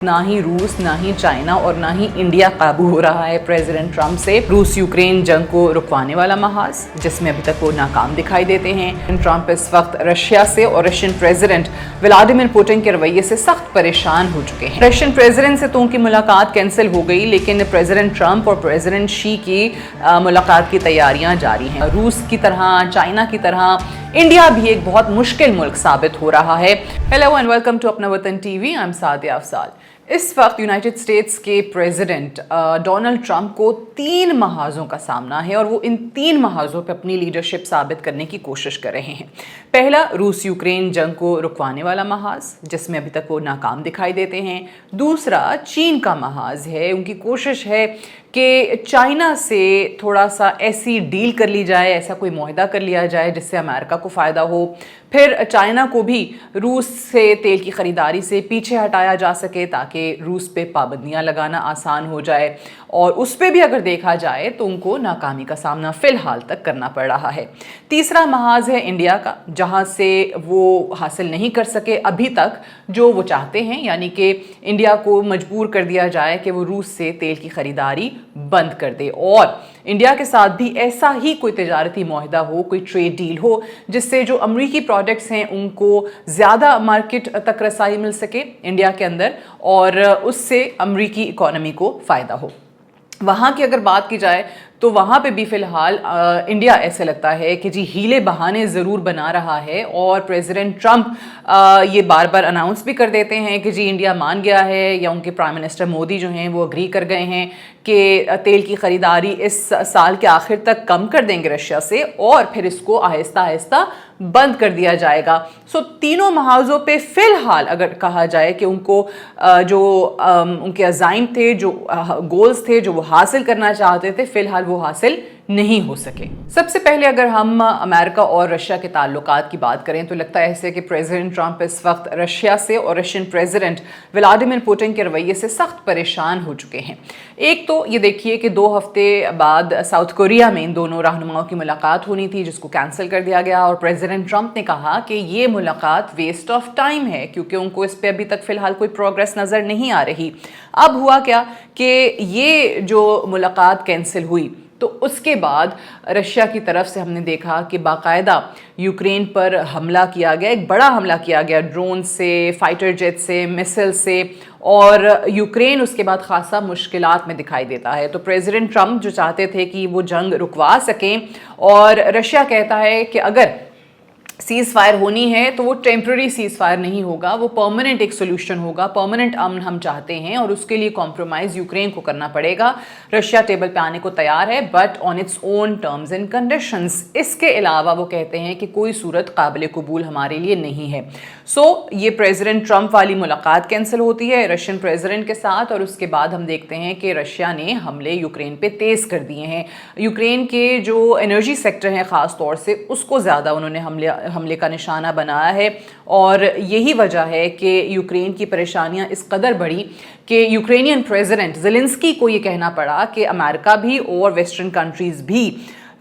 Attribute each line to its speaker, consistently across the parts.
Speaker 1: ना ही रूस, ना ही चाइना और ना ही इंडिया काबू हो रहा है प्रेसिडेंट ट्रंप से। रूस यूक्रेन जंग को रुकवाने वाला महाज, जिसमें अभी तक वो नाकाम दिखाई देते हैं। ट्रंप इस वक्त रशिया से और रशियन प्रेसिडेंट व्लादिमीर पुतिन के रवैये से सख्त परेशान हो चुके हैं। रशियन प्रेसिडेंट से तो उनकी मुलाकात कैंसिल हो गई, लेकिन प्रेसिडेंट ट्रंप और प्रेसिडेंट शी की मुलाकात की तैयारियां जारी हैं। रूस की तरह, चाइना की तरह इंडिया भी एक बहुत मुश्किल मुल्क साबित हो रहा है। हेलो एंड वेलकम टू अपना वतन TV. I am Sadia Afzal. इस वक्त यूनाइटेड स्टेट्स के प्रेसिडेंट डोनाल्ड ट्रंप को 3 महाजों का सामना है और वो इन 3 महाजों पे अपनी लीडरशिप साबित करने की कोशिश कर रहे हैं। पहला, रूस यूक्रेन जंग को रुकवाने वाला महाज, जिसमें अभी तक वो नाकाम दिखाई देते हैं। दूसरा, चीन का महाज है। उनकी कोशिश है कि चाइना से थोड़ा सा ऐसी डील कर ली जाए, ऐसा कोई मुआहदा कर लिया जाए जिससे अमेरिका को फ़ायदा हो। फिर चाइना को भी रूस से तेल की ख़रीदारी से पीछे हटाया जा सके ताकि रूस पे पाबंदियां लगाना आसान हो जाए। और उस पे भी अगर देखा जाए तो उनको नाकामी का सामना फ़िलहाल तक करना पड़ रहा है। तीसरा महाज है इंडिया का, जहां से वो हासिल नहीं कर सके अभी तक जो वो चाहते हैं, यानी कि इंडिया को मजबूर कर दिया जाए कि वो रूस से तेल की ख़रीदारी बंद कर दे और इंडिया के साथ भी ऐसा ही कोई तिजारती मुआहदा हो, कोई ट्रेड डील हो, जिससे जो अमरीकी प्रोडक्ट्स हैं उनको ज़्यादा मार्केट तक रसाई मिल सके इंडिया के अंदर और उससे अमरीकी इकोनॉमी को फ़ायदा हो। वहाँ की अगर बात की जाए तो वहाँ पे भी फ़िलहाल इंडिया ऐसे लगता है कि जी हीले बहाने ज़रूर बना रहा है और प्रेसिडेंट ट्रंप ये बार बार अनाउंस भी कर देते हैं कि जी इंडिया मान गया है, या उनके प्राइम मिनिस्टर मोदी जो हैं वो अग्री कर गए हैं कि तेल की ख़रीदारी इस साल के आखिर तक कम कर देंगे रशिया से और फिर इसको आहिस्ता आहिस्ता बंद कर दिया जाएगा। सो तीनों महाजों पे फ़िलहाल अगर कहा जाए कि उनको उनके अज़ाइम थे, जो गोल्स थे, जो वो हासिल करना चाहते थे, फ़िलहाल वो हासिल नहीं हो सके। सबसे पहले अगर हम अमेरिका और रशिया के ताल्लुकात की बात करें तो लगता है ऐसे कि प्रेसिडेंट ट्रंप इस वक्त रशिया से और रशियन प्रेसिडेंट व्लादिमीर पुतिन के रवैये से सख्त परेशान हो चुके हैं। एक तो ये देखिए कि 2 हफ्ते बाद साउथ कोरिया में इन दोनों रहनुमाओं की मुलाकात होनी थी, जिसको कैंसिल कर दिया गया और प्रेसिडेंट ट्रंप ने कहा कि ये मुलाकात वेस्ट ऑफ टाइम है क्योंकि उनको इस पर अभी तक फ़िलहाल कोई प्रोग्रेस नज़र नहीं आ रही। अब हुआ क्या कि ये जो मुलाकात कैंसिल हुई तो उसके बाद रशिया की तरफ से हमने देखा कि बाकायदा यूक्रेन पर हमला किया गया, एक बड़ा हमला किया गया ड्रोन से, फाइटर जेट से, मिसाइल से, और यूक्रेन उसके बाद खासा मुश्किलात में दिखाई देता है। तो प्रेसिडेंट ट्रंप जो चाहते थे कि वो जंग रुकवा सकें और रशिया कहता है कि अगर सीज़ फायर होनी है तो वो टेम्प्रेरी सीज़ फायर नहीं होगा, वो परमानेंट एक सोल्यूशन होगा, परमानेंट अमन हम चाहते हैं और उसके लिए कॉम्प्रोमाइज़ यूक्रेन को करना पड़ेगा। रशिया टेबल पे आने को तैयार है but on its own terms and conditions. इसके अलावा वो कहते हैं कि कोई सूरत काबिल कबूल हमारे लिए नहीं है। सो ये प्रेसिडेंट ट्रंप वाली मुलाकात कैंसिल होती है रशियन प्रेसिडेंट के साथ और उसके बाद हम देखते हैं कि रशिया ने हमले यूक्रेन पे तेज़ कर दिए हैं। यूक्रेन के जो एनर्जी सेक्टर हैं ख़ास तौर से उसको ज़्यादा उन्होंने हमले का निशाना बनाया है और यही वजह है कि यूक्रेन की परेशानियां इस कदर बढ़ी कि यूक्रेनियन प्रेसिडेंट ज़ेलेंस्की को ये कहना पड़ा कि अमेरिका भी और वेस्टर्न कंट्रीज़ भी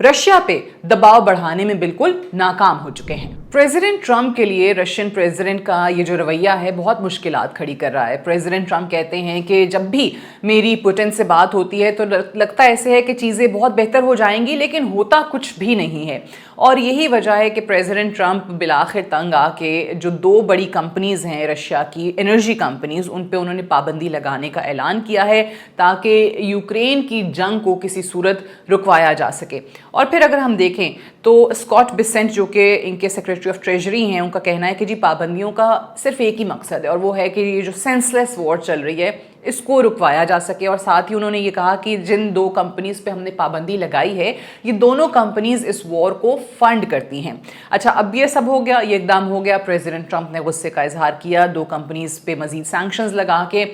Speaker 1: रशिया पे दबाव बढ़ाने में बिल्कुल नाकाम हो चुके हैं। प्रेसिडेंट ट्रंप के लिए रशियन प्रेसिडेंट का ये जो रवैया है बहुत मुश्किलात खड़ी कर रहा है। प्रेसिडेंट ट्रंप कहते हैं कि जब भी मेरी पुतिन से बात होती है तो लगता ऐसे है कि चीज़ें बहुत बेहतर हो जाएंगी, लेकिन होता कुछ भी नहीं है। और यही वजह है कि प्रेसिडेंट ट्रंप बिलाखिर तंग आके जो 2 बड़ी कंपनीज़ हैं रशिया की, एनर्जी कंपनीज़, उन पे उन्होंने पाबंदी लगाने का ऐलान किया है ताकि यूक्रेन की जंग को किसी सूरत रुकवाया जा सके। और फिर अगर हम देखें तो स्कॉट बिसेंट जो कि इनके सेक्रेटरी ऑफ ट्रेजरी हैं, उनका कहना है कि जी पाबंदियों का सिर्फ एक ही मकसद है और वो है कि ये जो सेंसलेस वॉर चल रही है इसको रुकवाया जा सके। और साथ ही उन्होंने ये कहा कि जिन 2 कंपनीज़ पे हमने पाबंदी लगाई है ये दोनों कंपनीज़ इस वॉर को फंड करती हैं। अच्छा, अब ये सब हो गया, ये इकदाम हो गया, प्रेसिडेंट ट्रंप ने गुस्से का इजहार किया 2 कंपनीज़ पे मज़ीद सैंक्शंस लगा के।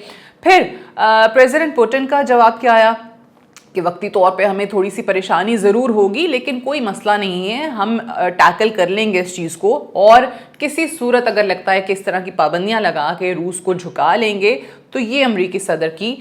Speaker 1: फिर प्रेसिडेंट पुतिन का जवाब क्या आया? کہ وقتی طور پہ ہمیں تھوڑی سی پریشانی ضرور ہوگی لیکن کوئی مسئلہ نہیں ہے, ہم ٹیکل کر لیں گے اس چیز کو, اور کسی صورت اگر لگتا ہے کہ اس طرح کی پابندیاں لگا کے روس کو جھکا لیں گے تو یہ امریکی صدر کی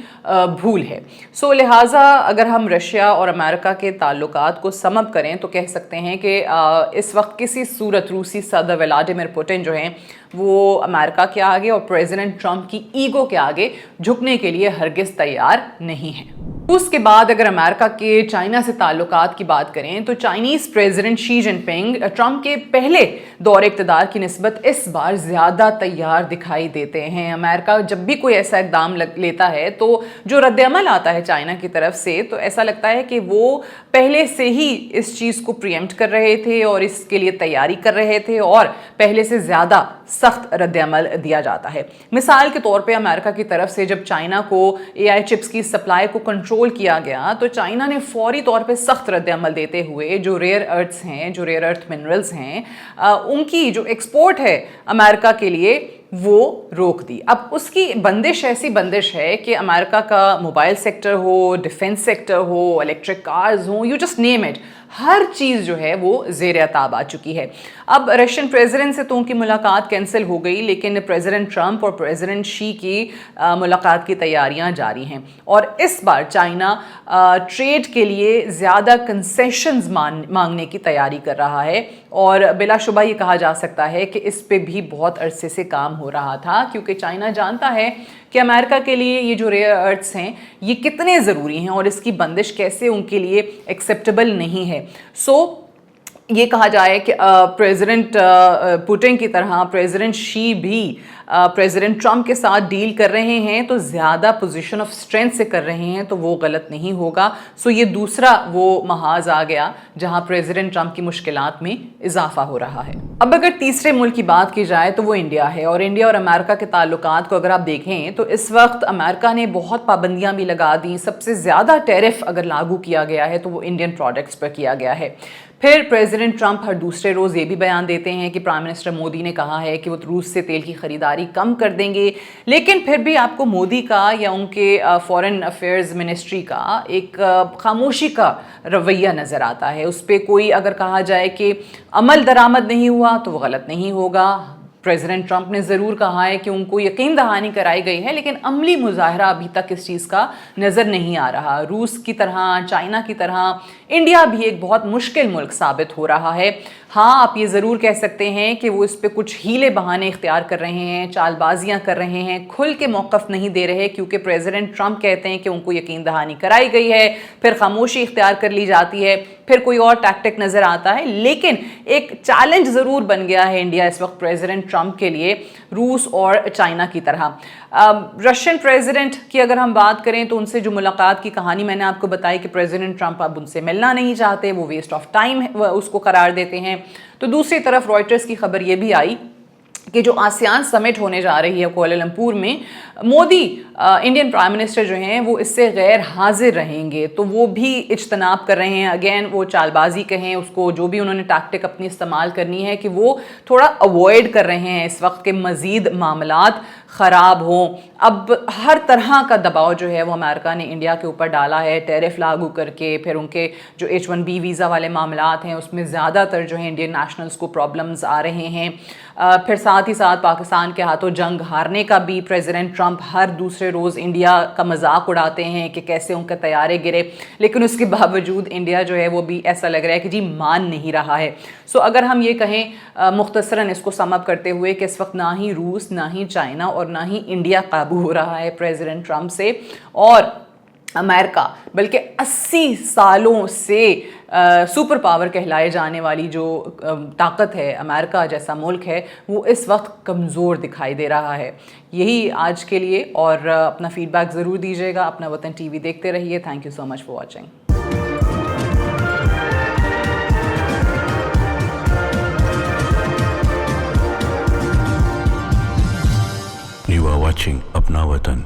Speaker 1: بھول ہے. سو لہٰذا اگر ہم رشیا اور امریکہ کے تعلقات کو سم اپ کریں تو کہہ سکتے ہیں کہ اس وقت کسی صورت روسی صدر ولادیمیر پوٹن جو ہیں وہ امریکہ کے آگے اور پریزیڈنٹ ٹرمپ کی ایگو کے آگے جھکنے کے لیے ہرگز تیار نہیں ہیں. اس کے بعد اگر امریکہ کے چائنا سے تعلقات کی بات کریں تو چائنیز پریزیڈنٹ شی جن پنگ ٹرمپ کے پہلے دور اقتدار کی نسبت اس بار زیادہ تیار دکھائی دیتے ہیں. امریکہ جب بھی کوئی ایسا اقدام لیتا ہے تو جو رد عمل آتا ہے چائنا کی طرف سے تو ایسا لگتا ہے کہ وہ پہلے سے ہی اس چیز کو پریمپٹ کر رہے تھے اور اس کے لیے تیاری کر رہے تھے اور پہلے سے زیادہ سخت رد عمل دیا جاتا ہے. مثال کے طور پہ امریکہ کی طرف سے جب چائنا کو AI چپس کی سپلائی کو کنٹرول کیا گیا تو چائنا نے فوری طور پہ سخت رد عمل دیتے ہوئے جو ریئر ارتھس ہیں, جو ریئر ارتھ منرلز ہیں, ان کی جو ایکسپورٹ ہے امریکہ کے لیے وہ روک دی. اب اس کی بندش ایسی بندش ہے کہ امریکہ کا موبائل سیکٹر ہو, ڈیفنس سیکٹر ہو, الیکٹرک کارز ہوں, یو جسٹ نیم اٹ, ہر چیز جو ہے وہ زیر اعتاب آ چکی ہے. اب رشین پریزیڈنٹ سے تو ان کی ملاقات کینسل ہو گئی لیکن پریزیڈنٹ ٹرمپ اور پریزیڈنٹ شی کی ملاقات کی تیاریاں جاری ہیں اور اس بار چائنا ٹریڈ کے لیے زیادہ کنسیشنز مانگنے کی تیاری کر رہا ہے اور بلا شبہ یہ کہا جا سکتا ہے کہ اس پہ بھی بہت عرصے سے کام ہو رہا تھا کیونکہ چائنا جانتا ہے کہ امریکہ کے لیے یہ جو ریئر ارتھس ہیں یہ کتنے ضروری ہیں اور اس کی بندش کیسے ان کے لیے ایکسیپٹیبل نہیں ہے. سو یہ کہا جائے کہ پریزیڈنٹ پوٹن کی طرح پریزیڈنٹ شی بھی پریزیڈنٹ ٹرمپ کے ساتھ ڈیل کر رہے ہیں تو زیادہ پوزیشن آف اسٹرینتھ سے کر رہے ہیں تو وہ غلط نہیں ہوگا. سو یہ دوسرا وہ محاذ آ گیا جہاں پریزیڈنٹ ٹرمپ کی مشکلات میں اضافہ ہو رہا ہے. اب اگر تیسرے ملک کی بات کی جائے تو وہ انڈیا ہے اور انڈیا اور امریکہ کے تعلقات کو اگر آپ دیکھیں تو اس وقت امریکہ نے بہت پابندیاں بھی لگا دیں. سب سے زیادہ ٹیرف اگر لاگو کیا گیا ہے تو وہ انڈین پروڈکٹس پر کیا گیا ہے. پھر پریزیڈنٹ ٹرمپ ہر دوسرے روز یہ بھی بیان دیتے ہیں کہ پرائم منسٹر مودی نے کہا ہے کہ وہ روس سے تیل کی خریداری کم کر دیں گے, لیکن پھر بھی آپ کو مودی کا یا ان کے فارن افیئرز منسٹری کا ایک خاموشی کا رویہ نظر آتا ہے. اس پہ کوئی اگر کہا جائے کہ عمل درآمد نہیں ہوا تو وہ غلط نہیں ہوگا. پریزیڈنٹ ٹرمپ نے ضرور کہا ہے کہ ان کو یقین دہانی کرائی گئی ہے لیکن عملی مظاہرہ ابھی تک اس چیز کا نظر نہیں آ رہا. روس کی طرح, چائنا کی طرح انڈیا بھی ایک بہت مشکل ملک ثابت ہو رہا ہے. ہاں آپ یہ ضرور کہہ سکتے ہیں کہ وہ اس پہ کچھ ہیلے بہانے اختیار کر رہے ہیں, چال بازیاں کر رہے ہیں, کھل کے موقف نہیں دے رہے کیونکہ پریزیڈنٹ ٹرمپ کہتے ہیں کہ ان کو یقین دہانی کرائی گئی ہے, پھر خاموشی اختیار کر لی جاتی ہے, پھر کوئی اور ٹیکٹک نظر آتا ہے. لیکن ایک چیلنج ضرور بن گیا ہے انڈیا اس وقت پریزیڈنٹ ٹرمپ کے لیے روس اور چائنا کی طرح. رشین پریزیڈنٹ کی اگر ہم بات کریں تو ان سے جو ملاقات کی کہانی میں نے آپ کو بتائی کہ پریزیڈنٹ ٹرمپ اب ان سے ملنا نہیں چاہتے, وہ ویسٹ آف ٹائم اس کو قرار دیتے ہیں. تو دوسری طرف رائٹرز کی خبر یہ بھی آئی کہ جو آسیان سمٹ ہونے جا رہی ہے کوالالمپور میں, مودی انڈین پرائم منسٹر جو ہیں وہ اس سے غیر حاضر رہیں گے تو وہ بھی اجتناب کر رہے ہیں. اگین وہ چال بازی کہیں اس کو, جو بھی انہوں نے ٹیکٹک اپنی استعمال کرنی ہے کہ وہ تھوڑا اوائڈ کر رہے ہیں اس وقت کے مزید معاملات خراب ہوں. اب ہر طرح کا دباؤ جو ہے وہ امریکہ نے انڈیا کے اوپر ڈالا ہے ٹیرف لاگو کر کے. پھر ان کے جو H1B ویزا والے معاملات ہیں اس میں زیادہ تر جو ہیں انڈین نیشنلز کو پرابلمز آ رہے ہیں. پھر ساتھ ہی ساتھ پاکستان کے ہاتھوں جنگ ہارنے کا بھی پریزیڈنٹ ٹرمپ ہر دوسرے روز انڈیا کا مذاق اڑاتے ہیں کہ کیسے ان کے طیارے گرے, لیکن اس کے باوجود انڈیا جو ہے وہ بھی ایسا لگ رہا ہے کہ جی مان نہیں رہا ہے. سو اگر ہم یہ کہیں مختصراً اس کو سم اپ کرتے ہوئے کہ اس وقت نہ ہی روس, نہ ہی چائنا اور نہ ہی انڈیا قابو ہو رہا ہے پریزیڈنٹ ٹرمپ سے, اور امریکہ بلکہ 80 سالوں سے سپر پاور کہلائے جانے والی جو طاقت ہے, امریکہ جیسا ملک ہے, وہ اس وقت کمزور دکھائی دے رہا ہے. یہی آج کے لیے, اور اپنا فیڈ بیک ضرور دیجیے گا. اپنا وطن ٹی وی دیکھتے رہیے. Thank you so much for watching.
Speaker 2: You are watching Apna Watan.